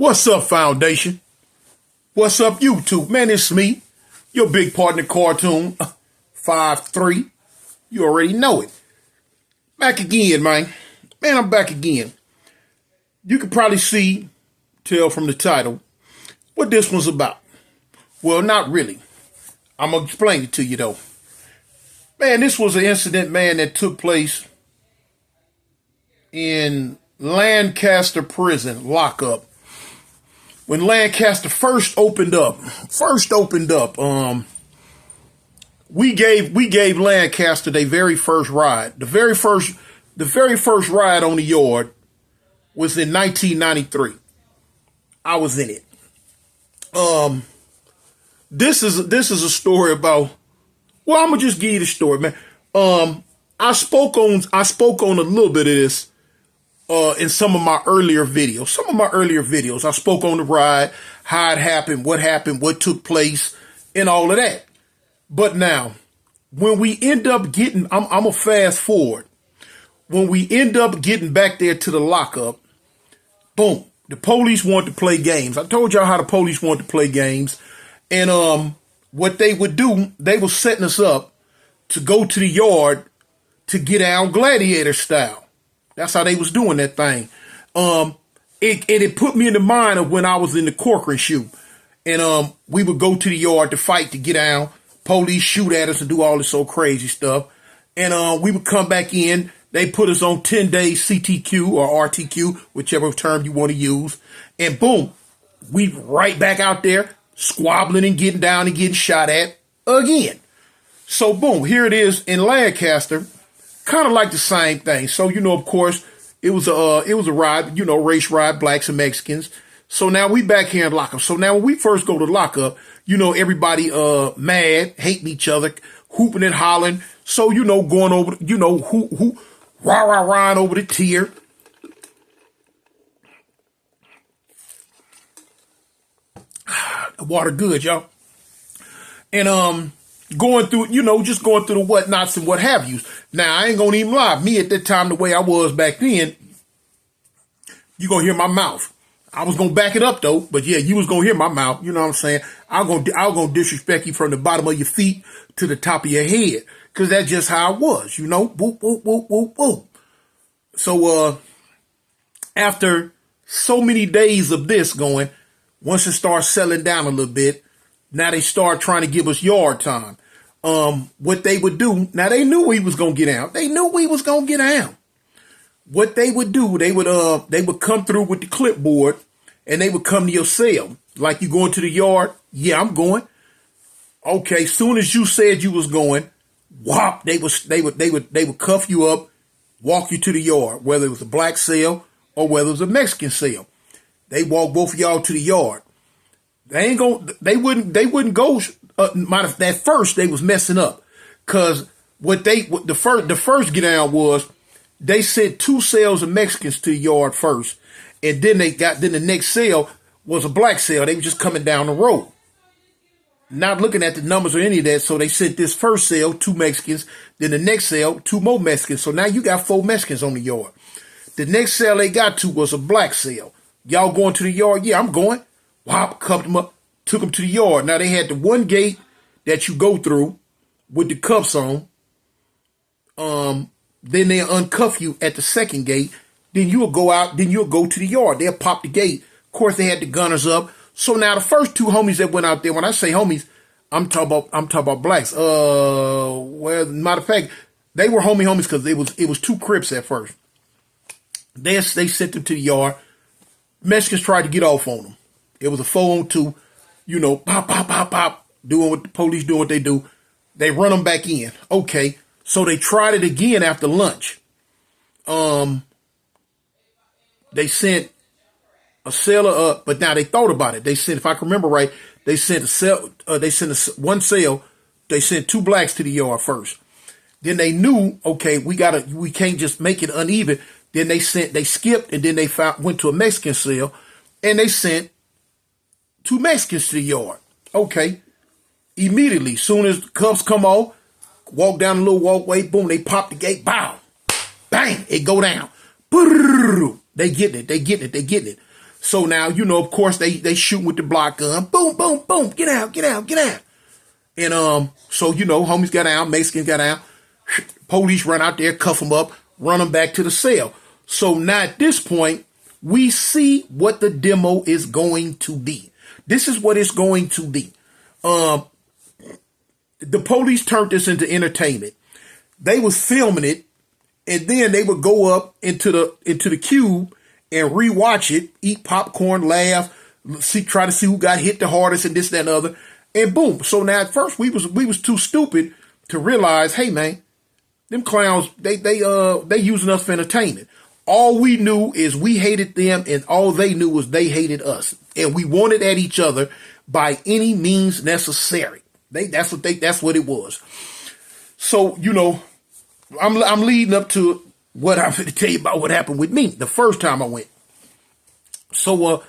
What's up, Foundation? What's up, YouTube? Man, it's me, your big partner cartoon, 5'3". You already know it. Back again, man. Man, I'm back again. You can probably tell from the title, what this one's about. Well, not really. I'm going to explain it to you, though. Man, this was an incident, man, that took place in Lancaster Prison lockup. When Lancaster first opened up, we gave Lancaster their very first ride. The very first ride on the yard was in 1993. I was in it. This is a story about. Well, I'm gonna just give you the story, man. I spoke on a little bit of this in some of my earlier videos. I spoke on the ride, how it happened, what took place, and all of that. But now, when we end up getting, I'm gonna fast forward. When we end up getting back there to the lockup, boom, the police wanted to play games. I told y'all how the police wanted to play games. And what they would do, they were setting us up to go to the yard to get down gladiator style. That's how they was doing that thing. It put me in the mind of when I was in the Corcoran shoe. And we would go to the yard to fight to get down. Police shoot at us and do all this so crazy stuff. And we would come back in. They put us on 10 days CTQ or RTQ, whichever term you want to use. And boom, we right back out there squabbling and getting down and getting shot at again. So boom, here it is in Lancaster. Kind of like the same thing. So, of course, it was a ride, race ride, blacks and Mexicans. So now we back here in lockup. So now when we first go to lockup, everybody mad, hating each other, hooping and hollering. So, going over, rah over the tier. The water good, y'all. And going through, just going through the whatnots and what have you. Now, I ain't gonna even lie. Me at that time, the way I was back then, you gonna hear my mouth. I was gonna back it up though, but yeah, you was gonna hear my mouth. You know what I'm saying? I'm gonna disrespect you from the bottom of your feet to the top of your head, cause that's just how I was. Whoop whoop whoop whoop whoop. So after so many days of this going, once it starts settling down a little bit. Now they start trying to give us yard time. What they would do, now they knew we was gonna get out. They knew we was gonna get out. What they would do, they would come through with the clipboard and they would come to your cell. Like, you going to the yard? Yeah, I'm going. Okay, soon as you said you was going, whop, they would cuff you up, walk you to the yard, whether it was a black cell or whether it was a Mexican cell. They walk both of y'all to the yard. They wouldn't go. At first they was messing up, cause the first get down was they sent 2 cells of Mexicans to the yard first, and then the next cell was a black cell. They were just coming down the road, not looking at the numbers or any of that. So they sent this first cell 2 Mexicans, then the next cell 2 more Mexicans. So now you got 4 Mexicans on the yard. The next cell they got to was a black cell. Y'all going to the yard? Yeah, I'm going. Whop, cuffed them up, took them to the yard. Now, they had the one gate that you go through with the cuffs on. Then they uncuff you at the second gate. Then you'll go out. Then you'll go to the yard. They'll pop the gate. Of course, they had the gunners up. So now the first 2 homies that went out there, when I say homies, I'm talking about blacks. Well, matter of fact, they were homies because it was 2 Crips at first. They sent them to the yard. Mexicans tried to get off on them. It was a 4-on-2, pop, pop, pop, pop, doing what the police do what they do. They run them back in. Okay, so they tried it again after lunch. They sent a cell up, but now they thought about it. They sent, if I can remember right, they sent one cell. They sent 2 blacks to the yard first. Then they knew, okay, we can't just make it uneven. Then they skipped, and then they went to a Mexican cell, and they sent 2 Mexicans to the yard. Okay. Immediately, soon as the cuffs come off, walk down the little walkway, boom, they pop the gate, bow, bang, it go down. They getting it. So now, of course they shoot with the block gun. Boom, boom, boom. Get out, get out, get out. And so homies got out, Mexicans got out. Police run out there, cuff them up, run them back to the cell. So now at this point, we see what the demo is going to be. This is what it's going to be. The police turned this into entertainment. They was filming it, and then they would go up into the cube and rewatch it, eat popcorn, laugh, try to see who got hit the hardest, and this, that, and the other. And boom. So now at first we was too stupid to realize, hey man, them clowns, they using us for entertainment. All we knew is we hated them, and all they knew was they hated us. And we wanted at each other by any means necessary. That's what it was. So, I'm leading up to what I'm going to tell you about what happened with me the first time I went. So,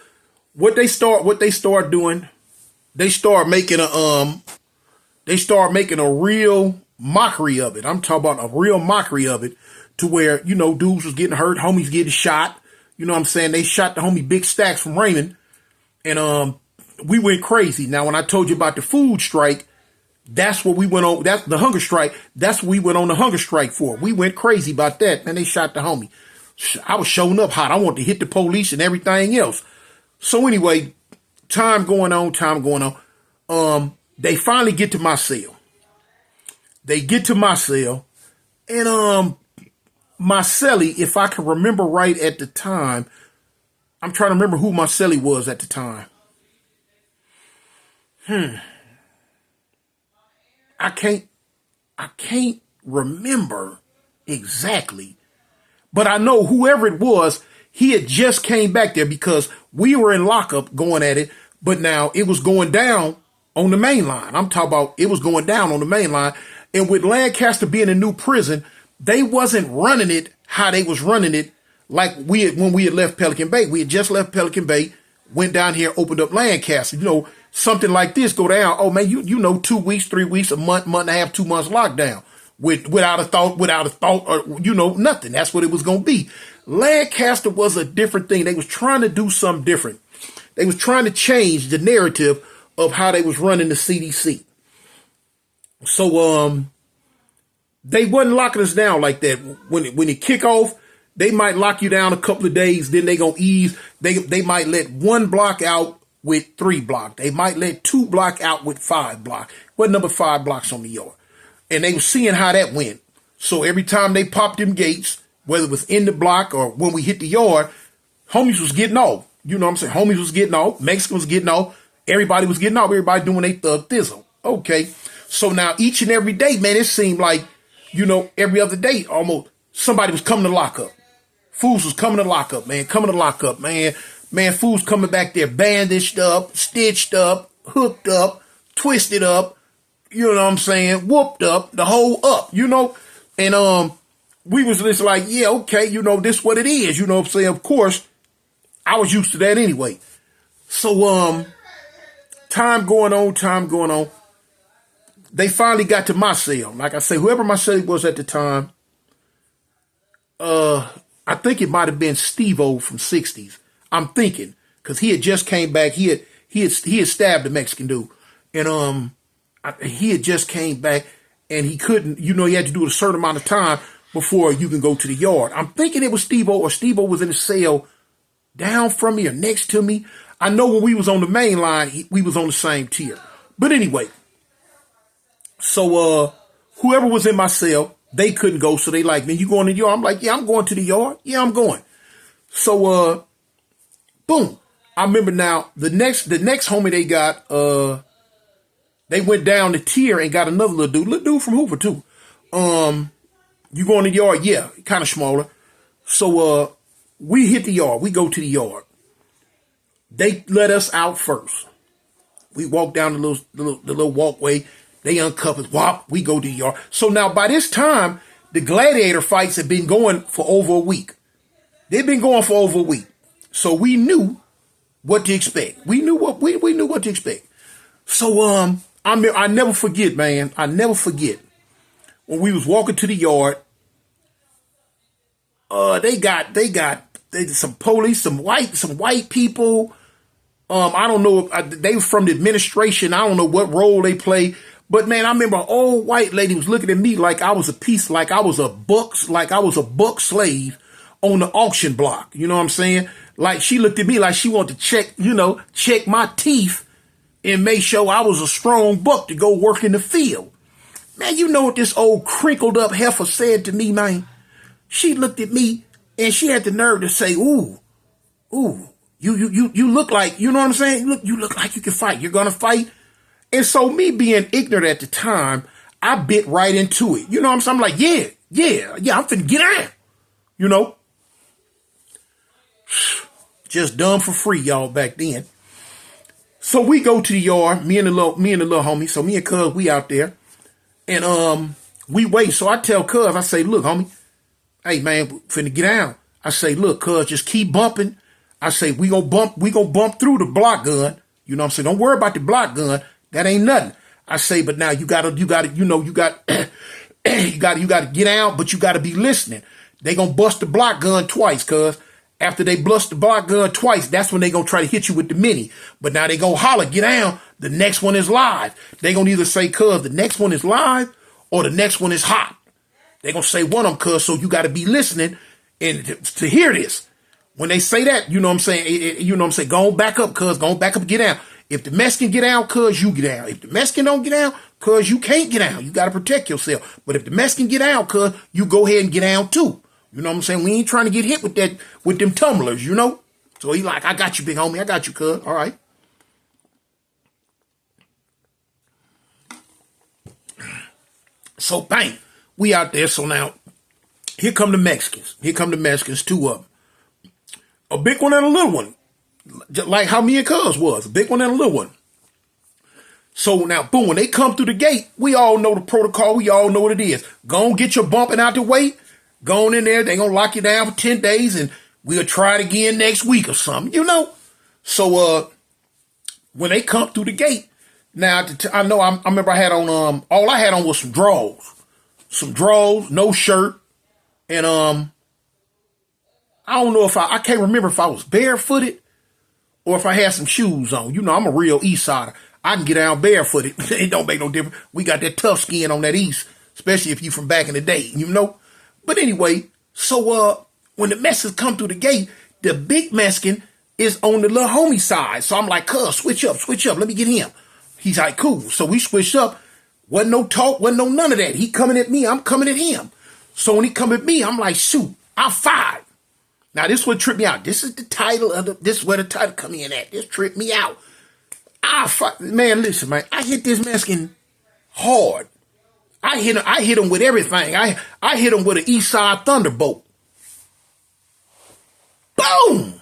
what they start doing, they start making a real mockery of it. I'm talking about a real mockery of it, to where, dudes was getting hurt, homies getting shot. You know what I'm saying? They shot the homie Big Stacks from Raymond, and we went crazy. Now, when I told you about the food strike, that's what we went on. That's the hunger strike. That's what we went on the hunger strike for. We went crazy about that. Man, they shot the homie. I was showing up hot. I wanted to hit the police and everything else. So anyway, time going on. They finally get to my cell. And my cellie, if I can remember right at the time, I'm trying to remember who my cellie was at the time. I can't remember exactly, but I know whoever it was, he had just came back there, because we were in lockup going at it, but now it was going down on the main line. I'm talking about it was going down on the main line. And with Lancaster being a new prison, they wasn't running it how they was running it like when we had left Pelican Bay. We had just left Pelican Bay, went down here, opened up Lancaster. Something like this go down. Oh man, 2 weeks, 3 weeks, a month, month and a half, 2 months lockdown without a thought, or nothing. That's what it was gonna be. Lancaster was a different thing. They was trying to do something different. They was trying to change the narrative of how they was running the CDC. So they wasn't locking us down like that. When it kick off, they might lock you down a couple of days. Then they gonna ease. They might let 1 block out with 3 block. They might let 2 block out with 5 block. What number 5 blocks on the yard? And they was seeing how that went. So every time they popped them gates, whether it was in the block or when we hit the yard, homies was getting off. You know what I'm saying? Homies was getting off. Mexicans was getting off. Everybody was getting off. Everybody doing their thug thizzle. Okay. So now each and every day, man, it seemed like, every other day almost somebody was coming to lock up. Fools was coming to lock up, man. Coming to lock up, man. Man, fools coming back there bandaged up, stitched up, hooked up, twisted up, you know what I'm saying, whooped up, the whole up, And we was just like, yeah, okay, this what it is, you know what I'm saying? Of course, I was used to that anyway. So time going on. They finally got to my cell. Like I say, whoever my cell was at the time, I think it might have been Steve-O from 60s. I'm thinking, because he had just came back. He had stabbed a Mexican dude, and he had just came back, and he couldn't. He had to do a certain amount of time before you can go to the yard. I'm thinking it was Steve-O, or Steve-O was in the cell down from me or next to me. I know when we was on the main line, we was on the same tier. But anyway, so whoever was in my cell, they couldn't go, so they like, man, you going to the yard? I'm like, yeah, I'm going to the yard. Yeah, I'm going. So boom. I remember now the next homie they got, they went down the tier and got another little dude from Hoover too. You going to the yard? Yeah, kind of smaller. So we hit the yard. We go to the yard. They let us out first. We walk down the little walkway. They uncuff us. Whop, we go to the yard. So now by this time, the gladiator fights have been going for over a week. They've been going for over a week. So we knew what to expect. We knew what to expect. So I never forget, man. I never forget when we was walking to the yard. They got some police, some white people. I don't know if they were from the administration. I don't know what role they play. But man, I remember an old white lady was looking at me like I was a piece, like I was a buck slave on the auction block. You know what I'm saying? Like she looked at me like she wanted to check my teeth and make sure I was a strong buck to go work in the field. Man, you know what this old crinkled up heifer said to me, man? She looked at me and she had the nerve to say, ooh, you look like, you know what I'm saying? You look like you can fight. You're going to fight. And so me being ignorant at the time, I bit right into it. You know what I'm saying? I'm like, yeah, I'm finna get out. You know? Just done for free, y'all, back then. So we go to the yard, me and the little homie. So me and Cuz, we out there. And we wait. So I tell Cuz, I say, look, homie, hey man, finna get down. I say, look, Cuz, just keep bumping. I say, we gonna bump through the block gun. You know what I'm saying? Don't worry about the block gun. That ain't nothing. I say, but now you gotta you got to get out, but you gotta be listening. They gonna bust the block gun twice, cuz after they bust the block gun twice, that's when they gonna try to hit you with the mini. But now they gonna holler, get down, the next one is live. They gonna either say, cuz the next one is live or the next one is hot. They gonna say one of them, cuz, so you gotta be listening and to hear this. When they say that, you know what I'm saying, go on back up, cuz, go on back up, get down. If the Mexican get down, cuz, you get down. If the Mexican don't get down, cuz, you can't get down. You got to protect yourself. But if the Mexican get down, cuz, you go ahead and get down too. You know what I'm saying? We ain't trying to get hit with them tumblers, you know? So he like, I got you, big homie. I got you, cuz. All right. So bang, we out there. So now, here come the Mexicans. Two of them. A big one and a little one. Just like how me and Cuz was, a big one and a little one. So now, boom, when they come through the gate, we all know the protocol. We all know what it is. Go on, get your bumping out the way. Go on in there. They gonna lock you down for 10 days, and we'll try it again next week or something, you know. So when they come through the gate, now I remember I had on all I had on was some drawers, no shirt, and I don't know if I can't remember if I was barefooted or if I had some shoes on. You know, I'm a real East Sider. I can get down barefooted. It don't make no difference. We got that tough skin on that East, especially if you from back in the day, you know. But anyway, so when the Mexicans come through the gate, the big Mexican is on the little homie side. So I'm like, cuz, switch up. Let me get him. He's like, cool. So we switched up. Wasn't no talk, wasn't no none of that. He coming at me, I'm coming at him. So when he come at me, I'm like, shoot, I'm fired. Now, this would trip me out. This is the title of this is where the title come in at. This tripped me out. Man, listen, man. I hit this Mexican hard. I hit him with everything. I hit him with an East Side Thunderbolt. Boom!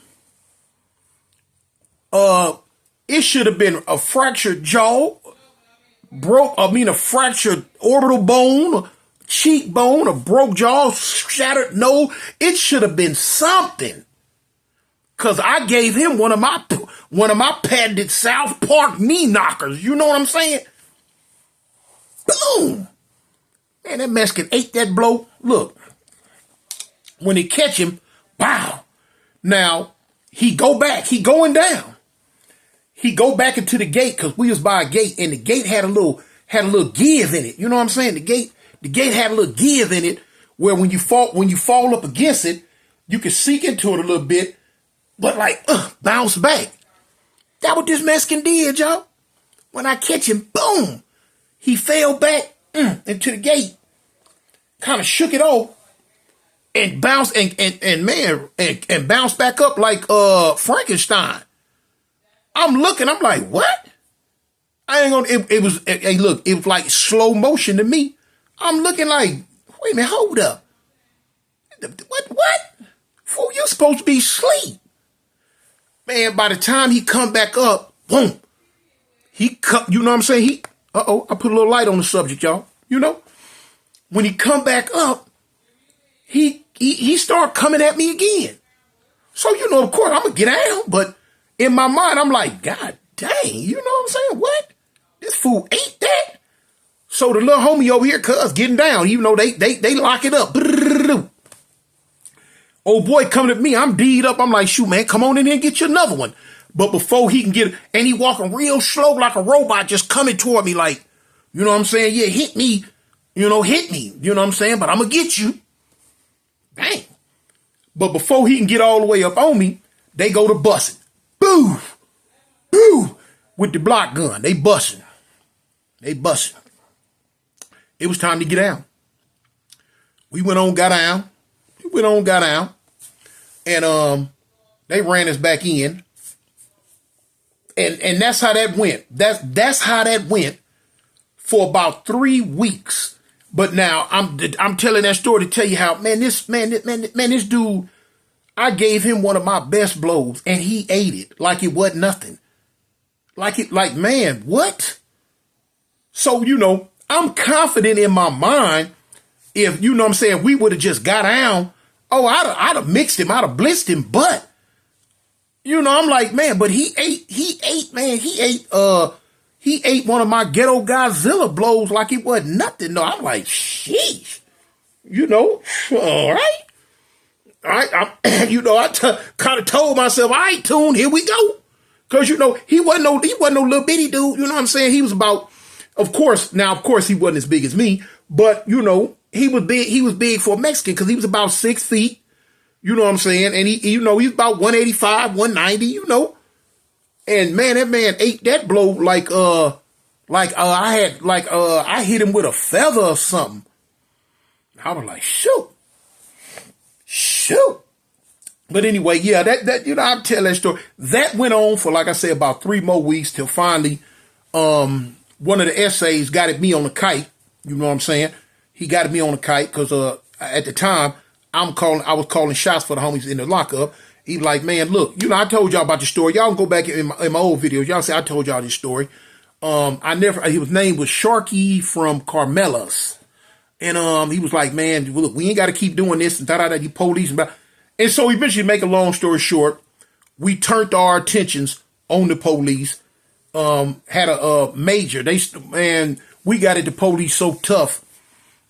It should have been a fractured jaw, a fractured orbital bone, cheekbone, a broke jaw, shattered nose. It should have been something. Cause I gave him one of my patented South Park knee knockers. You know what I'm saying? Boom. Man, that Mexican ate that blow. Look, when he catch him, wow. Now he going down. He go back into the gate because we was by a gate, and the gate had a little give in it. You know what I'm saying? The gate had a little give in it where when you fall up against it, you can sink into it a little bit, but like bounce back. That what this Mexican did, y'all. When I catch him, boom, he fell back into the gate, kind of shook it off, and bounced and bounced back up like Frankenstein. I'm looking, I'm like, what? I ain't gonna. It was like slow motion to me. I'm looking like, wait a minute, hold up. What? Fool, you supposed to be asleep. Man, by the time he come back up, boom. You know what I'm saying? I put a little light on the subject, y'all. You know? When he come back up, he start coming at me again. So, you know, of course, I'm going to get out. But in my mind, I'm like, God dang, you know what I'm saying? What? This fool ate that? So the little homie over here, cuz, getting down, even though they lock it up. Old boy coming at me. I'm D'd up. I'm like, shoot, man, come on in here and get you another one. But before he can get it, and he walking real slow like a robot, just coming toward me like, you know what I'm saying? Yeah, hit me. Hit me. You know what I'm saying? But I'm going to get you. Bang. But before he can get all the way up on me, they go to busting. Boo! Boo! With the block gun. They busting. It was time to get down. We went on, got down. And they ran us back in. And that's how that went. That's how that went for about 3 weeks. But now I'm telling that story to tell you how, this dude, I gave him one of my best blows and he ate it like it wasn't nothing. Man, what? So, I'm confident in my mind if, what I'm saying, we would have just got down, I'd have mixed him, I'd have blitzed him, but, I'm like, man, but he ate one of my ghetto Godzilla blows like it wasn't nothing. No, I'm like, sheesh, all right. I kind of told myself, all right, Tune, here we go. Cause he wasn't no little bitty dude. You know what I'm saying? He was about, of course he wasn't as big as me, but he was big for a Mexican cause he was about 6 feet. You know what I'm saying? And he was about 185, 190, and man, that man ate that blow I hit him with a feather or something. I was like, shoot. But anyway, yeah, I'll tell that story. That went on for, like I said, about 3 more weeks till finally, one of the essays got at me on the kite. You know what I'm saying? He got at me on the kite because, at the time I was calling shots for the homies in the lockup. He like, man, look, I told y'all about the story. Y'all can go back in my old videos. Y'all say I told y'all this story. His name was Sharky from Carmelas. And, he was like, man, look, we ain't got to keep doing this and you police. And so eventually, make a long story short, we turned our attentions on the police, had a major, we got at the police so tough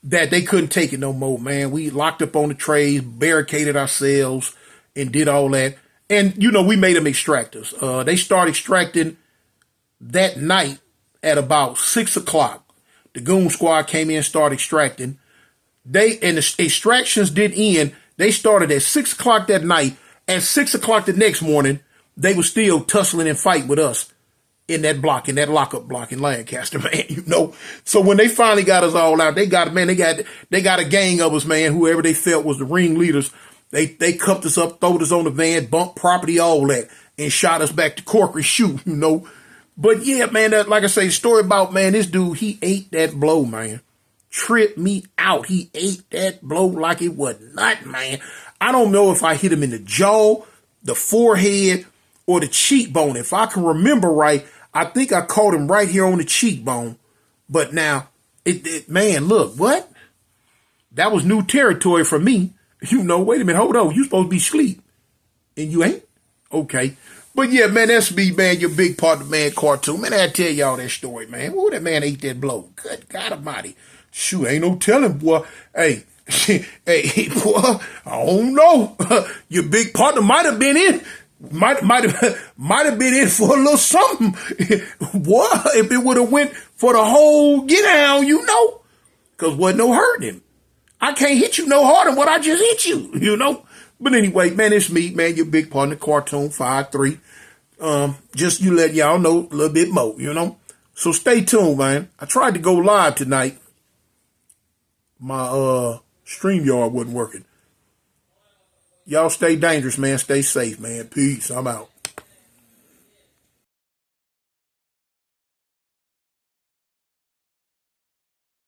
that they couldn't take it no more, man. We locked up on the trays, barricaded ourselves and did all that. And, we made them extract us. They started extracting that night at about 6 o'clock. The goon squad came in and started extracting. The extractions didn't end. They started at 6 o'clock that night. At 6 o'clock the next morning, they were still tussling and fighting with us in that lockup block in Lancaster, man, So when they finally got us all out, they got a gang of us, man, whoever they felt was the ringleaders. They cuffed us up, throwed us on the van, bumped property, all that, and shot us back to Corcoran shoot, But yeah, man, like I say, the story about, man, this dude, he ate that blow, man. Tripped me out. He ate that blow like it was nothing, man. I don't know if I hit him in the jaw, the forehead, or the cheekbone. If I can remember right, I think I caught him right here on the cheekbone. But now, man, look, what? That was new territory for me. Wait a minute, hold on. You supposed to be asleep. And you ain't? Okay. But yeah, man, that's me, man, your big partner, man, Cartoon. Man, I tell y'all that story, man. Ooh, that man ate that blow. Good God Almighty. Shoot, ain't no telling, boy. Hey, boy, I don't know. Your big partner might have been in. Might have been in for a little something. Boy, if it would have went for the whole get down, because wasn't no hurting him. I can't hit you no harder than what I just hit you, But anyway, man, it's me, man, your big partner, Cartoon 5'3". Just you let y'all know a little bit more, So stay tuned, man. I tried to go live tonight. My StreamYard wasn't working. Y'all stay dangerous, man. Stay safe, man. Peace. I'm out.